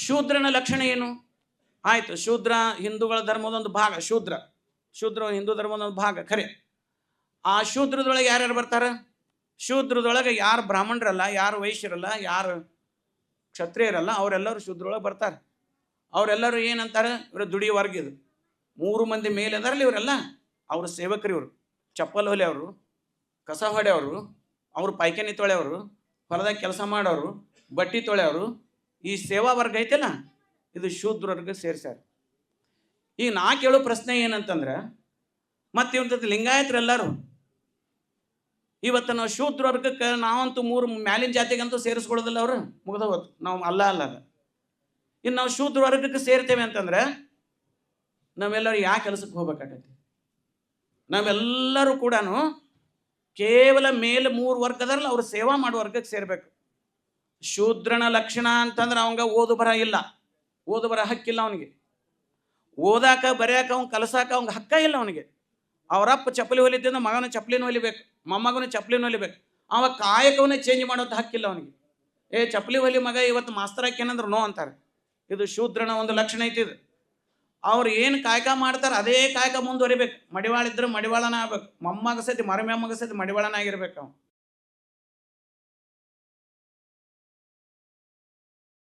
ಶೂದ್ರನ ಲಕ್ಷಣ ಏನು? ಆಯ್ತು, ಶೂದ್ರ ಹಿಂದೂಗಳ ಧರ್ಮದೊಂದು ಭಾಗ. ಶೂದ್ರ ಹಿಂದೂ ಧರ್ಮದೊಂದು ಭಾಗ ಖರೆ. ಆ ಶೂದ್ರದೊಳಗೆ ಯಾರ್ಯಾರು ಬರ್ತಾರ? ಶೂದ್ರದೊಳಗೆ ಯಾರು ಬ್ರಾಹ್ಮಣರಲ್ಲ, ಯಾರು ವೈಶ್ಯರಲ್ಲ, ಯಾರು ಕ್ಷತ್ರಿಯರಲ್ಲ, ಅವರೆಲ್ಲರೂ ಶೂದ್ರೊಳಗೆ ಬರ್ತಾರೆ. ಅವರೆಲ್ಲರೂ ಏನಂತಾರೆ? ಇವರು ದುಡಿಯೋ ವರ್ಗ. ಇದು 3 ಮಂದಿ ಮೇಲೆ ಅದರಲ್ಲಿ ಇವರೆಲ್ಲ ಅವ್ರ ಸೇವಕರು. ಇವರು ಚಪ್ಪಲ್ ಹೊಲೆಯವರು, ಕಸ ಹೊಡೆಯವರು, ಅವರು ಪಾಯ್ಕಾನಿ ತೊಳೆಯವರು, ಹೊಲದಾಗ ಕೆಲಸ ಮಾಡೋರು, ಬಟ್ಟೆ ತೊಳೆಯವರು, ಈ ಸೇವಾ ವರ್ಗ ಐತಲ್ಲ, ಇದು ಶೂದ್ರವರ್ಗ ಸೇರ್ಸ್ಯಾರ. ಈಗ ನಾ ಕೇಳೋ ಪ್ರಶ್ನೆ ಏನಂತಂದ್ರೆ, ಮತ್ತೆ ಇವತ್ತು ಲಿಂಗಾಯತರೆಲ್ಲರೂ ಇವತ್ತು ನಾವು ಶೂದ್ರ ವರ್ಗಕ್ಕೆ ನಾವಂತೂ 3 ಮ್ಯಾಲಿನ ಜಾತಿಗಂತೂ ಸೇರಿಸ್ಕೊಳ್ಳೋದಿಲ್ಲ. ಅವರು ಮುಗ್ದ ಹೋತು, ನಾವು ಅಲ್ಲ. ಇನ್ನು ನಾವು ಶೂದ್ರ ವರ್ಗಕ್ಕೆ ಸೇರ್ತೇವೆ ಅಂತಂದ್ರೆ ನಾವೆಲ್ಲರೂ ಯಾವ ಕೆಲಸಕ್ಕೆ ಹೋಗ್ಬೇಕಾಗತ್ತೆ? ನಾವೆಲ್ಲರೂ ಕೂಡ ಕೇವಲ ಮೇಲೆ 3 ವರ್ಗದಲ್ಲ, ಅವ್ರು ಸೇವಾ ಮಾಡೋ ವರ್ಗಕ್ಕೆ ಸೇರ್ಬೇಕು. ಶೂದ್ರನ ಲಕ್ಷಣ ಅಂತಂದ್ರೆ ಅವಂಗ ಓದು ಬರ ಇಲ್ಲ, ಓದು ಬರ ಹಕ್ಕಿಲ್ಲ ಅವನಿಗೆ. ಓದಾಕ ಬರೆಯಾಕ ಅವ್ನು ಕಲಸಾಕ ಅವ್ನಿಗೆ ಹಕ್ಕ ಇಲ್ಲ ಅವನಿಗೆ. ಅವರಪ್ಪ ಚಪ್ಪಲಿ ಹೊಲಿದ್ದಿಂದ ಮಗನ ಚಪ್ಪಲಿನ ಹೊಲಿಬೇಕು, ಮೊಮ್ಮಗನ ಚಪ್ಪಲಿನ ಹೊಲಿಬೇಕು. ಅವ ಕಾಯಕವನ್ನೇ ಚೇಂಜ್ ಮಾಡೋದು ಹಕ್ಕಿಲ್ಲ ಅವನಿಗೆ. ಚಪ್ಪಲಿ ಹೊಲಿ ಮಗ ಇವತ್ತು ಮಾಸ್ತರ್ ಹಾಕೇನಂದ್ರೆ ನೋ ಅಂತಾರೆ. ಇದು ಶೂದ್ರನ ಒಂದು ಲಕ್ಷಣ ಐತಿ. ಇದು ಅವ್ರು ಏನು ಕಾಯಕ ಮಾಡ್ತಾರೆ ಅದೇ ಕಾಯಕ ಮುಂದುವರಿಬೇಕು. ಮಡಿವಾಳ ಇದ್ರೆ ಮಡಿವಾಳನ ಆಗ್ಬೇಕು, ಮೊಮ್ಮಗ ಸತಿ ಮರಿಮೆಮ್ಮಗ ಸತಿ ಮಡಿವಾಳನ ಆಗಿರ್ಬೇಕು. ಅವ್ನು